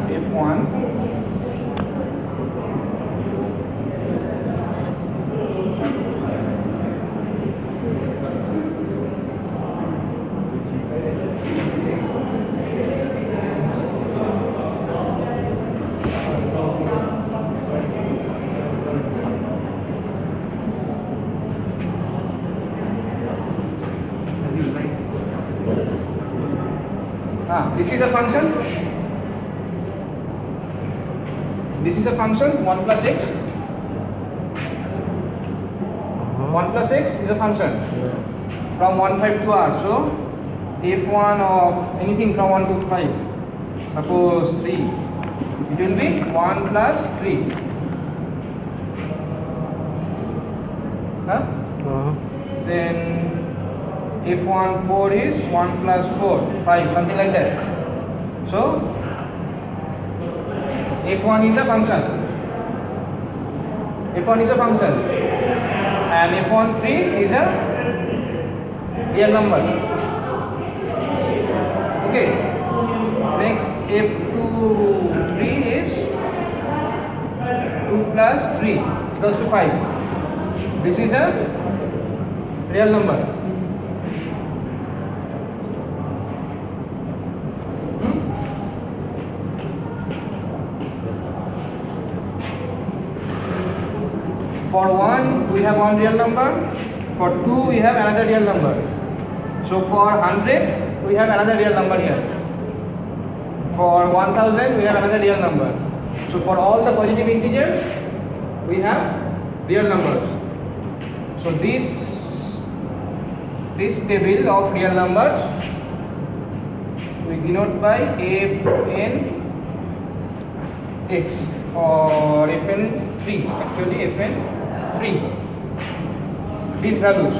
F1 this is a function. This is a function 1 plus x. 1 plus x is a function from 1 5 to r. So f1 of anything from 1 to 5, suppose 3, it will be 1 plus 3. Then f1 4 is 1 plus 4 5, something like that. So f1 is a function, f1 is a function, and f1 3 is a real number. Okay, next f2 3 is 2 plus 3 equals to 5. This is a real number. For 1 we have one real number, for 2 we have another real number. So for 100 we have another real number here. For 1000 we have another real number. So for all the positive integers we have real numbers. So this table of real numbers we denote by fn x or fn3, actually fn3. These values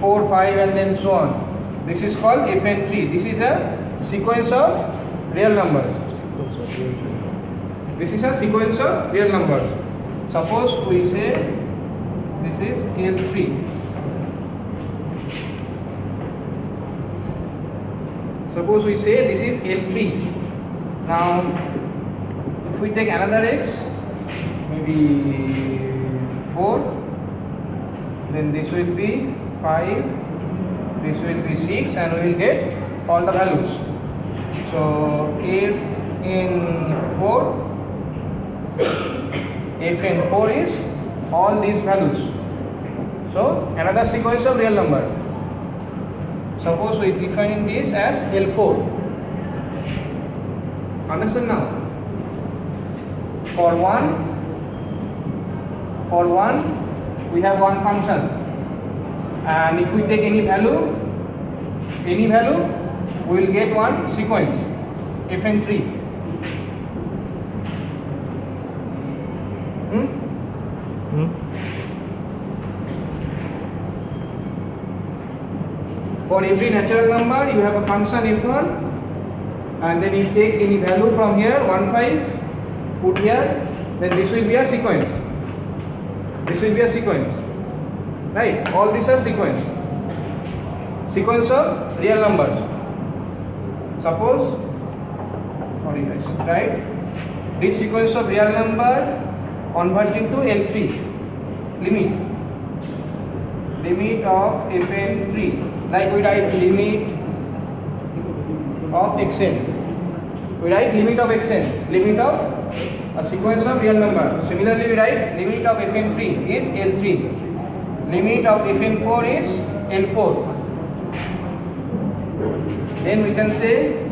4, 5 and then so on. This is called fn3. This is a sequence of real numbers. This is a sequence of real numbers. Suppose we say this is L3. Suppose we say this is L3. Now if we take another x, maybe 4, then this will be 5, this will be 6, and we will get all the values. So fn4 is all these values. So another sequence of real number. Suppose we define this as L4. Understand now? For 1 we have one function, and if we take any value we will get one sequence fn3. For every natural number you have a function f1, and then you take any value from here 1 5, put here, then this will be a sequence. This will be a sequence, right? All these are sequence of real numbers. Suppose, sorry guys, right? This sequence of real number convert into L3 limit of fn3. Like we write limit of xn. We write limit of xn, limit of a sequence of real number. Similarly, we write limit of fn3 is L3, limit of fn4 is L4. Then we can say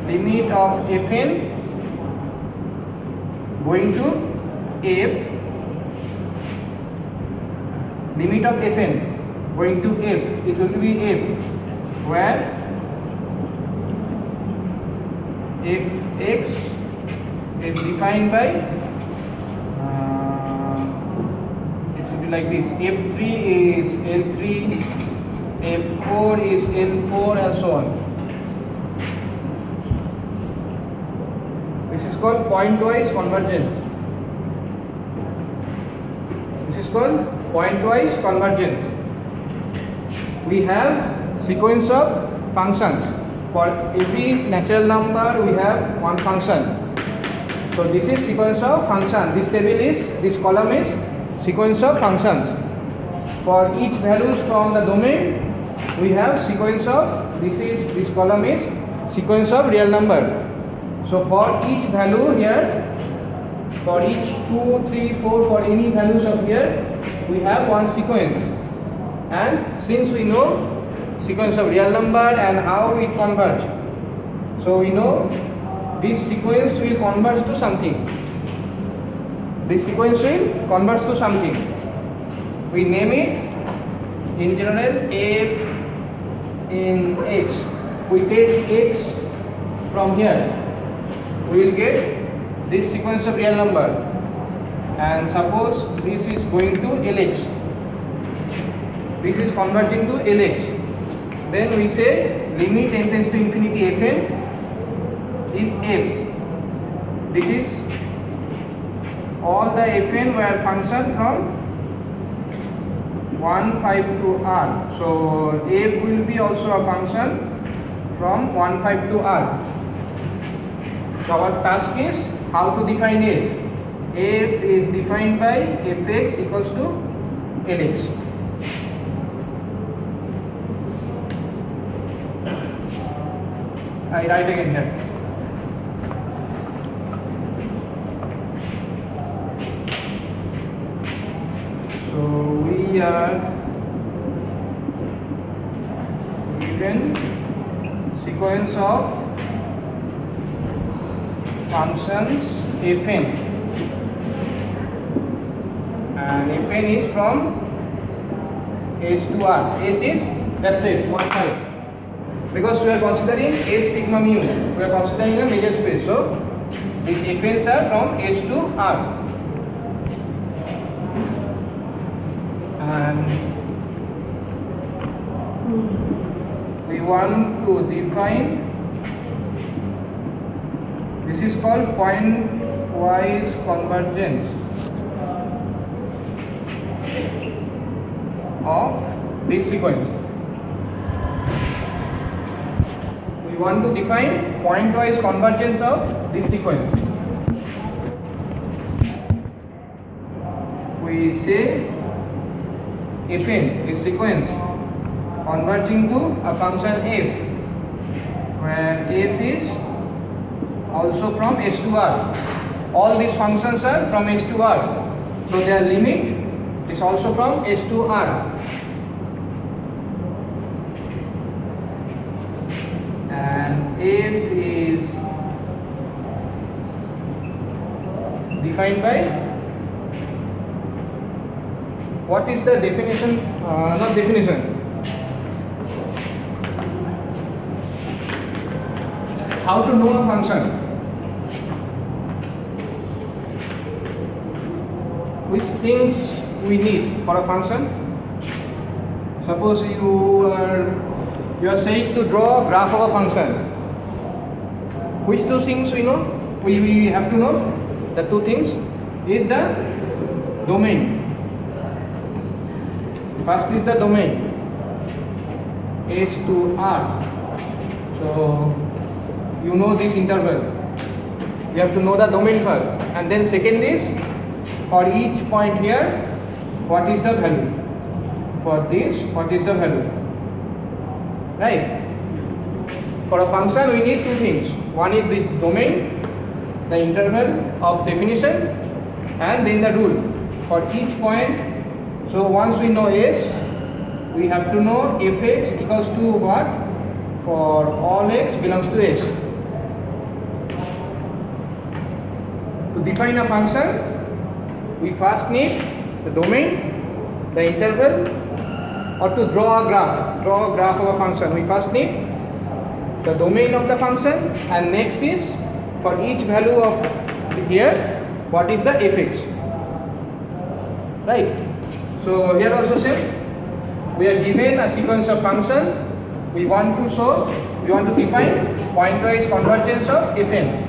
limit of fn going to f, limit of fn going to f, it will be f, where fx is defined by this will be like this: f3 is L3, f4 is L4, and so on. This is called pointwise convergence. This is called pointwise convergence. We have sequence of functions. For every natural number we have one function. So this is sequence of function. This column is sequence of functions. For each values from the domain we have sequence of, this column is sequence of real number. So for each value here, for each 2, 3, 4, for any values of here, we have one sequence. And since we know sequence of real number and how it converge, so we know this sequence will converge to something. This sequence will converge to something. We name it in general f in x. We take x from here. We will get this sequence of real number. And suppose this is going to Lx. This is converting to Lx. Then we say limit n tends to infinity fn is f. This is all the fn were function from 1, 5 to r. So f will be also a function from 1, 5 to r. So our task is how to define f. F is defined by fx equals to Lx. I write again here. So we are given sequence of functions fn, and fn is from s to r. S is, that's it, 1, 5. Because we are considering S sigma mu, we are considering a major space. So these fn's are from S to R. And we want to define, this is called pointwise convergence of this sequence. We want to define pointwise convergence of this sequence. We say fn is sequence converging to a function f, where f is also from s to r. All these functions are from s to r, so their limit is also from s to r. And f is defined by, what is the definition, not definition, how to know a function, which things we need for a function. Suppose you are saying to draw a graph of a function. Which two things we know? We have to know. The two things is the domain. First is the domain, S to R. So you know this interval. You have to know the domain first, and then second is for each point here, what is the value? For this, what is the value? Right? For a function we need two things. One is the domain, the interval of definition, and then the rule for each point. So once we know S, we have to know fx equals to what? For all x belongs to S. To define a function, we first need the domain, the interval, or to draw a graph of a function. We first need the domain of the function, and next is for each value of here, what is the fx. Right? So here also same. We are given a sequence of function. We want to define pointwise convergence of fn.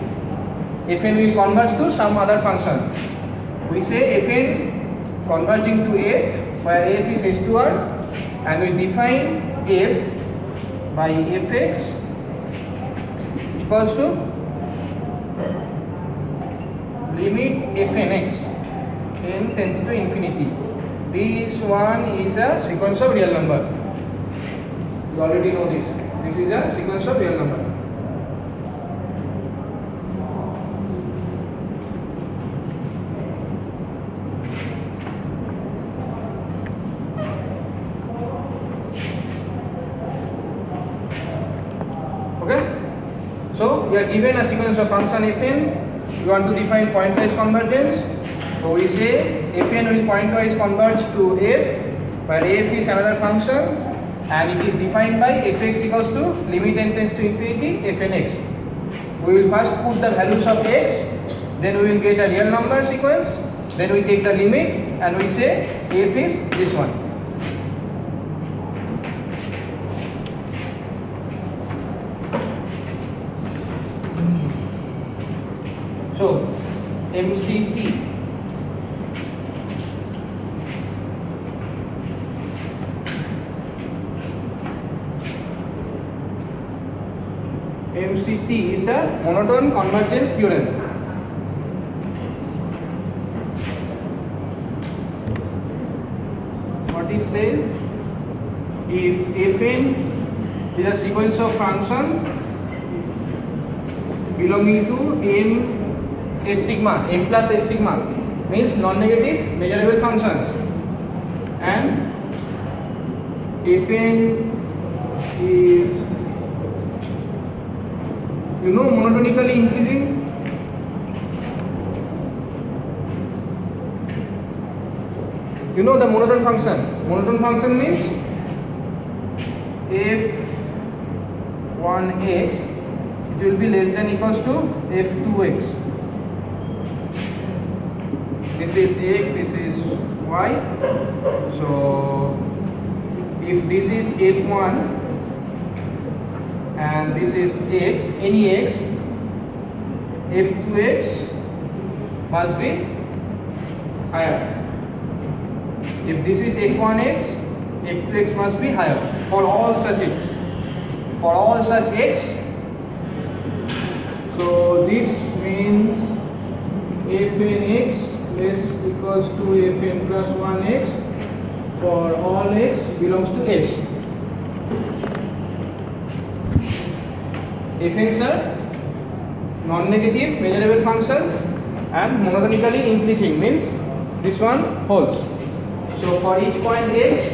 Fn will converge to some other function. We say fn converging to f, where f is s to r, and we define f by fx equals to limit fn x n tends to infinity. This one is a sequence of real number. You already know this. This is a sequence of real number. Okay? So we are given a sequence of function fn. We want to define pointwise convergence. So we say fn will pointwise converge to f, where f is another function, and it is defined by fx equals to limit n tends to infinity fn x. We will first put the values of x, then we will get a real number sequence, then we take the limit and we say f is this one. So MCT is the monotone convergence theorem. What it says, if fn is a sequence of function belonging to m s sigma, m plus s sigma means non-negative measurable functions, and fn is monotonically increasing, the monotone function. Monotone function means f1x, it will be less than equals to f2x. This is x, this is y. So if this is f1 and this is x, any x, f2x must be higher. If this is f1x, f2x must be higher for all such x. For all such x, so this means fnx less equals to fn plus 1x for all x belongs to S. Fn's are non-negative measurable functions and monotonically increasing, means this one holds. So for each point x,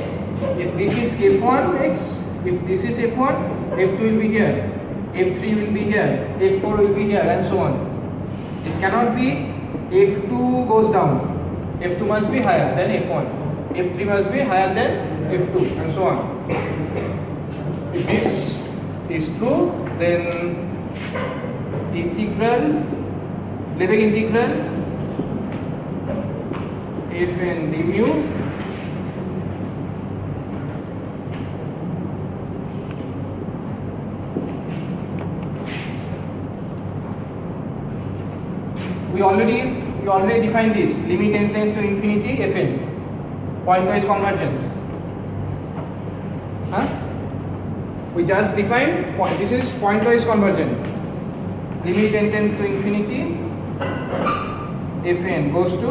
if this is f1x, if this is f1, f2 will be here, f3 will be here, f4 will be here, and so on. It cannot be f2 goes down, f2 must be higher than f1, f3 must be higher than f2, and so on. If this is true, then integral, Lebesgue integral fn d mu we already defined this, limit n tends to infinity fn, pointwise convergence. We just defined this is pointwise convergence. Limit n tends to infinity fn goes to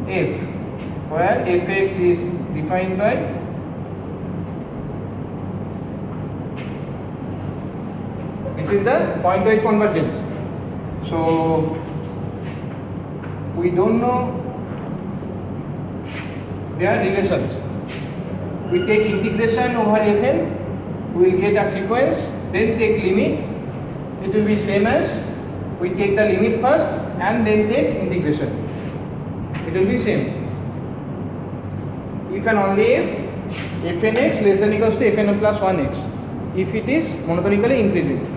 f, where fx is defined by this is the pointwise convergence. So we don't know their relations. We take integration over fn, we will get a sequence, then take limit. It will be same as we take the limit first and then take integration. It will be same. If and only if fnx less than equals to fn plus 1x, if it is monotonically increasing.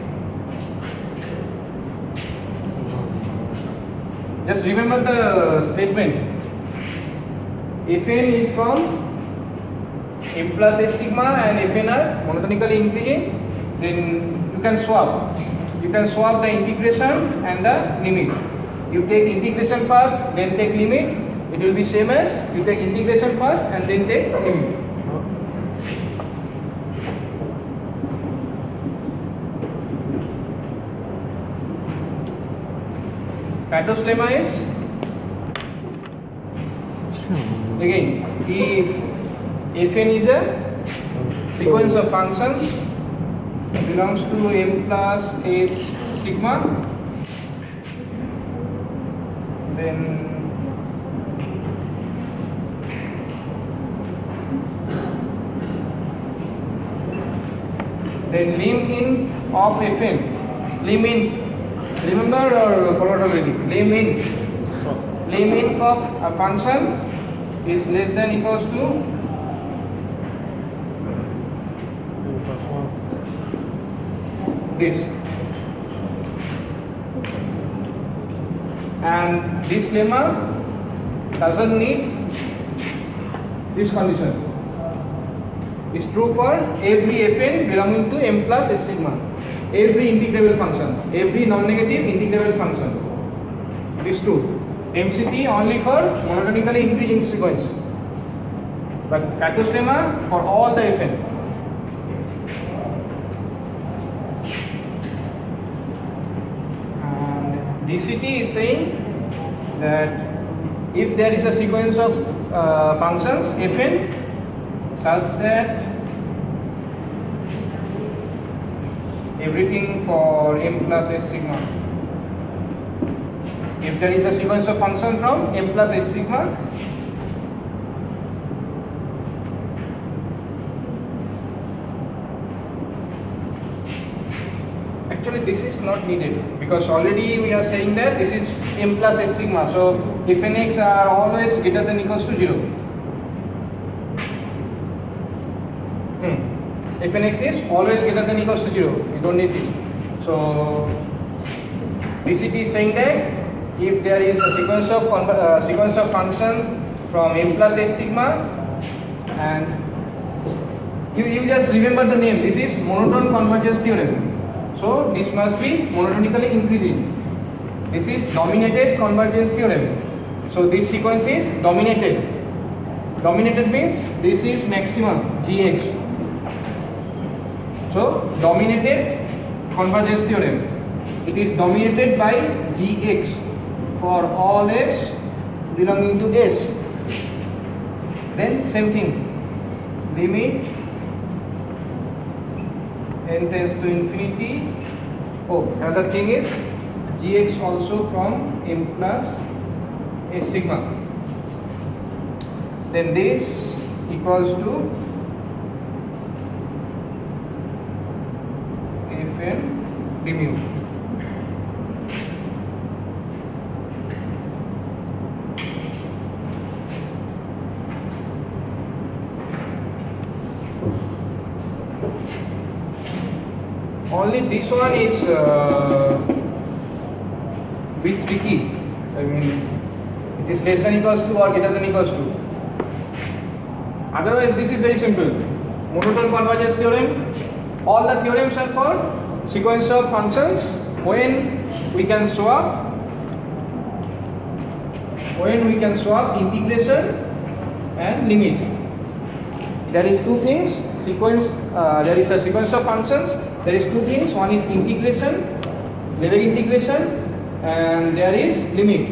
Just remember the statement. Fn is from m plus s sigma and fn are monotonically increasing, then you can swap. You can swap the integration and the limit. You take integration first, then take limit. It will be same as you take integration first and then take limit. Fato's lemma is again if Fn is a sequence of functions belongs to m plus s sigma, then lim inf of Fn, lim inf, remember or forgot already? Lim inf of a function is less than equals to this, and this lemma doesn't need this condition. Is true for every Fn belonging to m plus s sigma, every integrable function, every non-negative integrable function. It is true. MCT only for monotonically increasing sequence, but Fato's lemma for all the Fn. And DCT is saying that if there is a sequence of functions Fn such that everything for m plus s sigma, if there is a sequence of function from m plus s sigma, actually this is not needed because already we are saying that this is m plus s sigma, so Fnx are always greater than equals to 0. Fnx is always greater than equals to 0. We don't need this. So DCT is saying that if there is a sequence of functions from m plus s sigma, and you just remember the name. This is monotone convergence theorem. So this must be monotonically increasing. This is dominated convergence theorem. So this sequence is dominated. Dominated means this is maximum Gx. So dominated convergence theorem. It is dominated by Gx for all s belonging to S. Then same thing. Limit n tends to infinity. Oh, another thing is Gx also from m plus s sigma. Then this equals to Fn dmu. Only this one is bit tricky. I mean, it is less than equals to or greater than equals to. Otherwise, this is very simple. Monotone convergence theorem. All the theorems are for sequence of functions when we can swap integration and limit. There is two things. There is a sequence of functions. There is two things. One is integration, Lebesgue integration, and there is limit.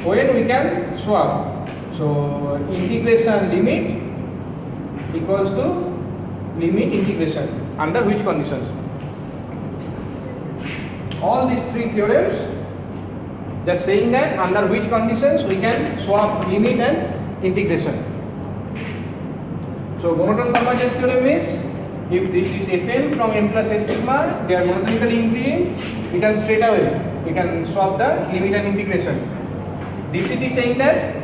When we can swap. So integration limit equals to limit integration. Under which conditions? All these three theorems just saying that under which conditions we can swap limit and integration. So monotone convergence theorem means if this is Fn from m plus s sigma, they are monotonically increasing, we can straight away swap the limit and integration. DCT saying that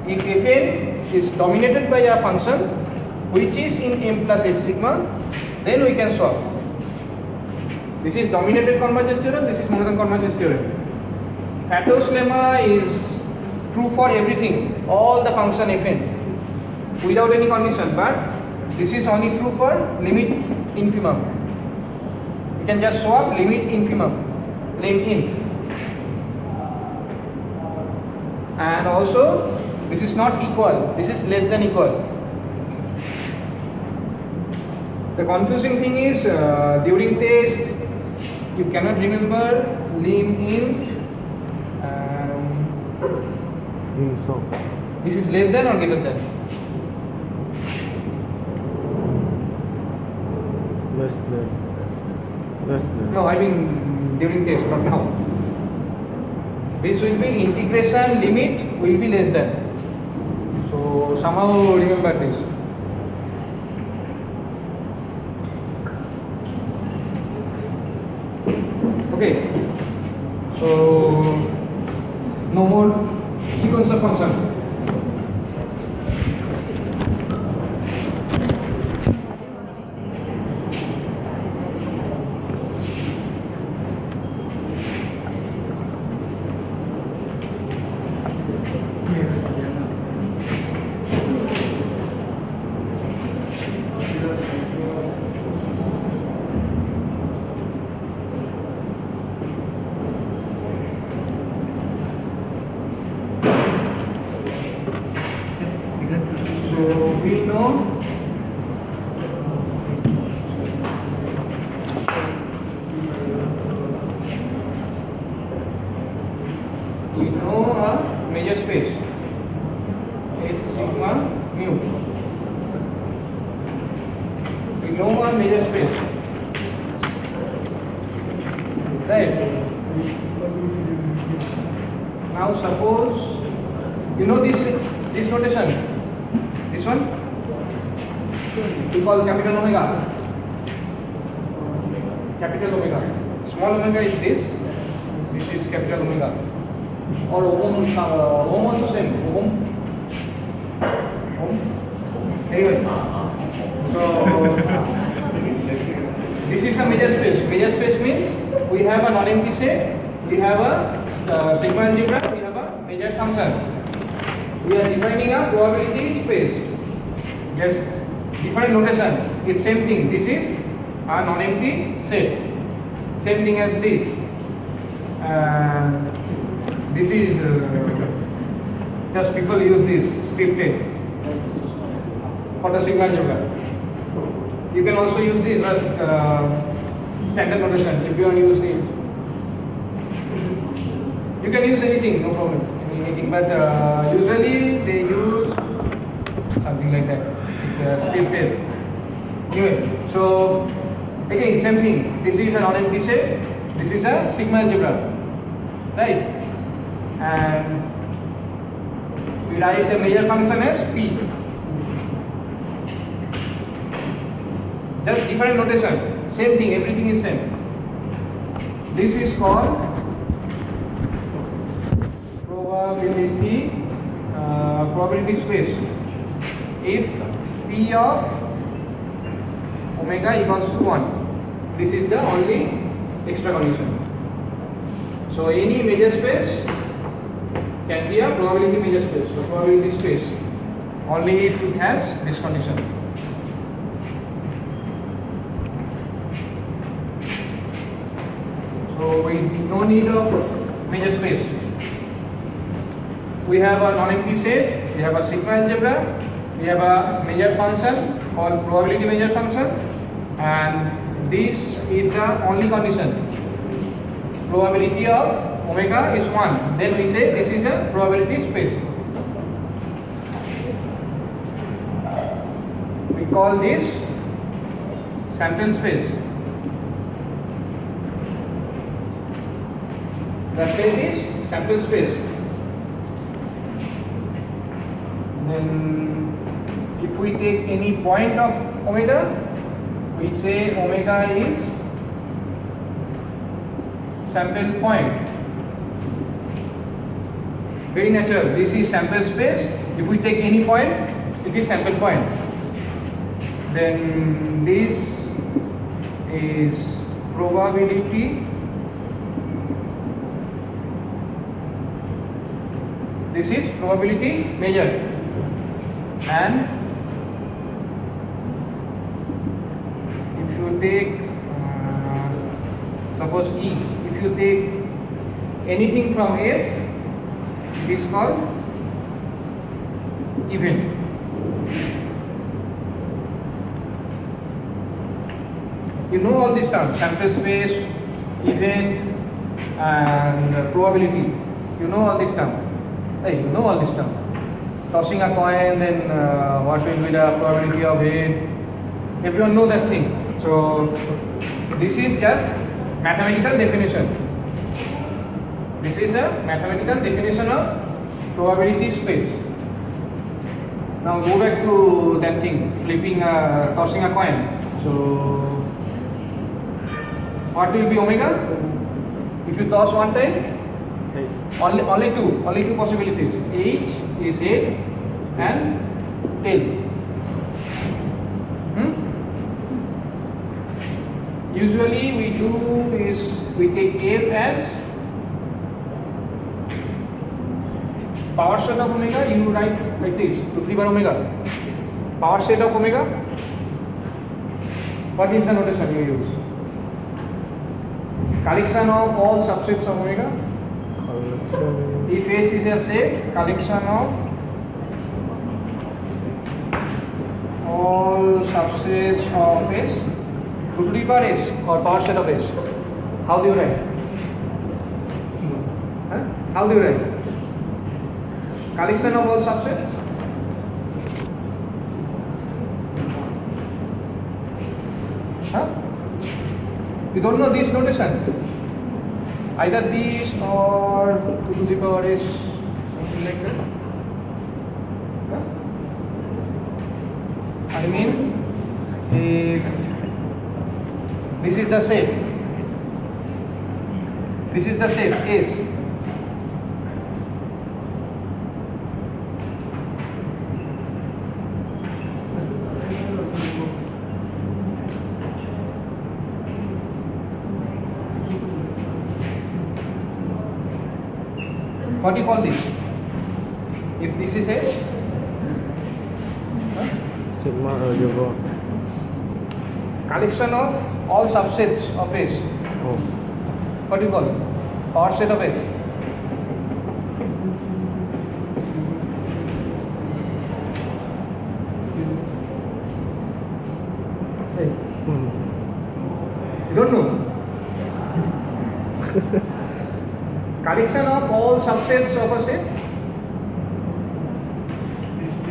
if Fn is dominated by a function which is in m plus s sigma, then we can swap. This is dominated convergence theorem, this is monotone convergence theorem. Fato's lemma is true for everything, all the function Fn without any condition, but this is only true for limit infimum. You can just swap limit infimum, lim inf. And also this is not equal, this is less than equal. The confusing thing is during test you cannot remember lim inf and So This is less than or greater than? less than. No, I mean during test, not now. This will be integration limit will be less than. So somehow remember this. Okay. So no more sequence of function. So we know a major space is sigma mu. We know a major space, right? Now suppose you know this notation, this one we call capital omega. Capital omega. Small omega is this. This is capital omega. Or ohm also same. Ohm. Anyway. So this is a major space. Major space means we have a non-empty set. We have a sigma algebra. We have a major function. We are defining a probability space. Just different notation. It's same thing. This is a non-empty set. Same thing as this. This is just people use this scripted for the sigma algebra. You can also use this standard notation if you want to use it. You can use anything, no problem. Anything, but usually they use something like that. It's scripted. Anyway, so again, same thing. This is a non-empty set. This is a sigma algebra, right? And we write the major function as p. Just different notation. Same thing. Everything is same. This is called probability space. If p of omega equals to 1, this is the only extra condition. So any major space can be a probability major space, so probability space only if it has this condition. So we no need of major space. We have a non-empty set, we have a sigma algebra, we have a major function called probability major function, and this is the only condition. Probability of omega is 1. Then we say this is a probability space. We call this sample space. The set is sample space. Then if we take any point of omega, we say omega is sample point. Very natural. This is sample space. If we take any point, it is sample point. Then this is probability. This is probability measure. And if you take suppose E, if you take anything from F, it is called event. You know all these terms: sample space, event, and probability. You know all these terms. Hey, you know all this stuff. Tossing a coin, then what will be the probability of it. Everyone know that thing. So this is just mathematical definition. This is a mathematical definition of probability space. Now go back to that thing, tossing a coin. So what will be omega? If you toss one time, only two possibilities. H is head and tail. Usually we take F as power set of omega. You write like this, 2 3 bar omega. Power set of omega. What is the notation you use? Collection of all subsets of omega. If S is a set, collection of all subsets of S, 2 to the power S or power set of S. How do you write? How do you write? Collection of all subsets. You don't know this notation? Either this or 2 to the power is something like that. I mean, if this is the set, S. What do you call this? If this is S, sigma algebra. Collection of all subsets of S. Oh. What do you call it? Power set of S. You don't know? Collection of all subsets of a set.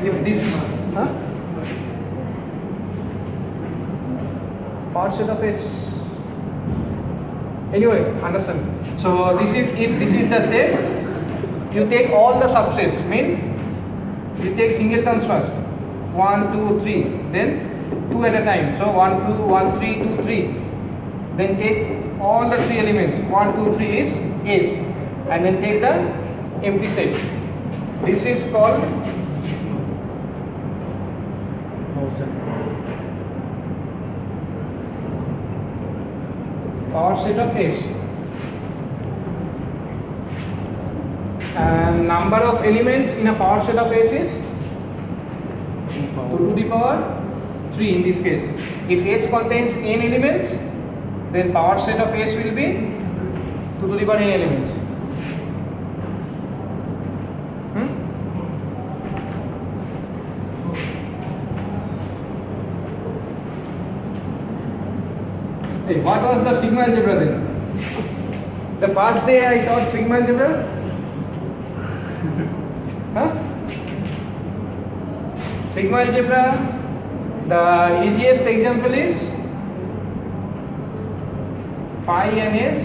If this, power set of S. Anyway, understand. So this is, if this is the set, you take all the subsets. Mean you take singletons first. 1, 2, 3. Then 2 at a time. So 1, 2, 1, 3, 2, 3. Then take all the 3 elements. 1, 2, 3 is S. And then take the empty set. This is called power set of S. And number of elements in a power set of S is 2 to the power 3 in this case. If S contains n elements, then power set of S will be 2 to the power n elements. Hey, what was the sigma algebra then? The first day I taught sigma algebra? Sigma algebra, the easiest example is phi and S.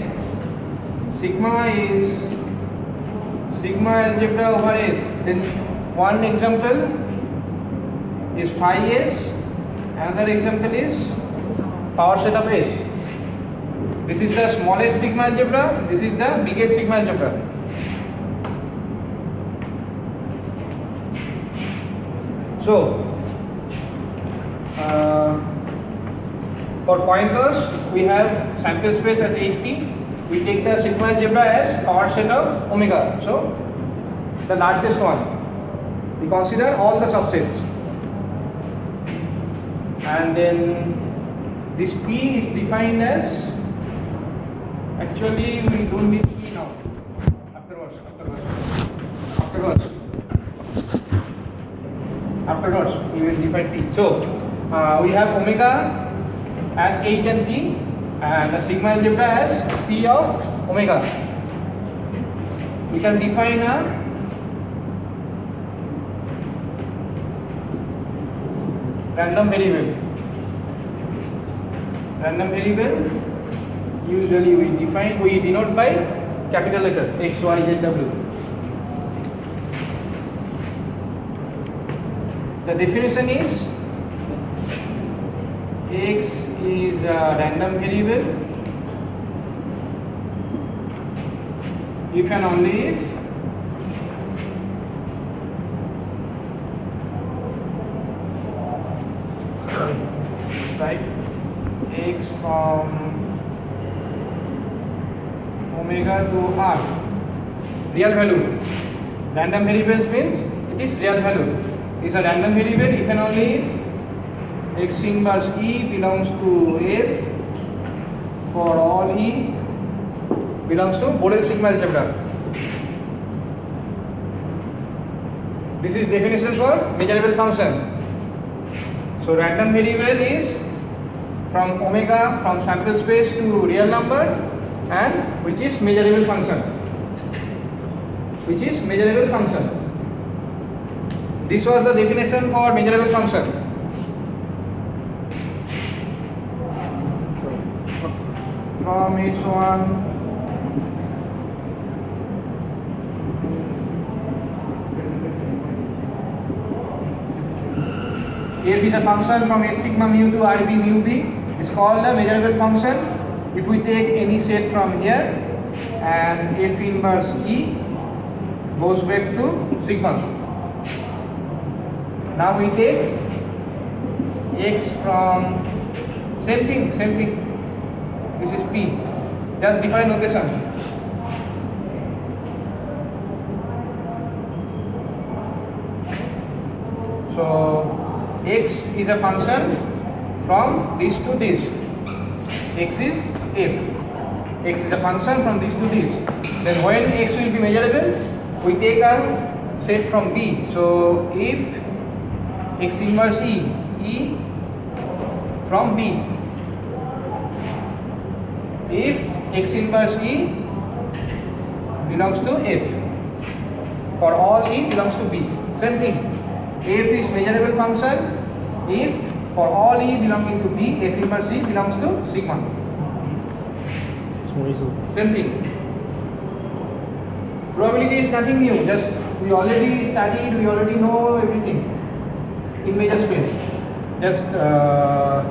Sigma is sigma algebra over S. Then one example is phi S, another example is power set of S. This is the smallest sigma algebra, this is the biggest sigma algebra. So, for pointers, we have sample space as HT. We take the sigma algebra as power set of omega. So, the largest one. We consider all the subsets. And then this P is defined as, actually we don't need P now. Afterwards we will define T. So we have omega as H and T, and the sigma algebra as T of omega. We can define a random variable. Random variable usually we denote by capital letters X, Y, Z, W. The definition is X is a random variable if and only if right X from omega to r, real value. Random variables means it is real value. It is a random variable if and only if X inverse E belongs to F for all E belongs to Borel sigma algebra. This is definition for measurable function. So random variable is from omega, from sample space to real number, and which is measurable function. Which is measurable function. This was the definition for measurable function. From H1 F is a function from S sigma mu to RB mu B. It's called a measurable function. If we take any set from here and F inverse E goes back to sigma. Now we take X from same thing. This is P. Just different notation. So X is a function from this to this. X is F. X is a function from this to this. Then when X will be measurable, we take a set from B. So if X inverse E from B. If X inverse E belongs to F. For all E belongs to B. Same thing. F is measurable function if for all E belonging to B, F inverse E belongs to sigma. Same thing. Probability is nothing new, just we already studied, we already know everything in measure space. Just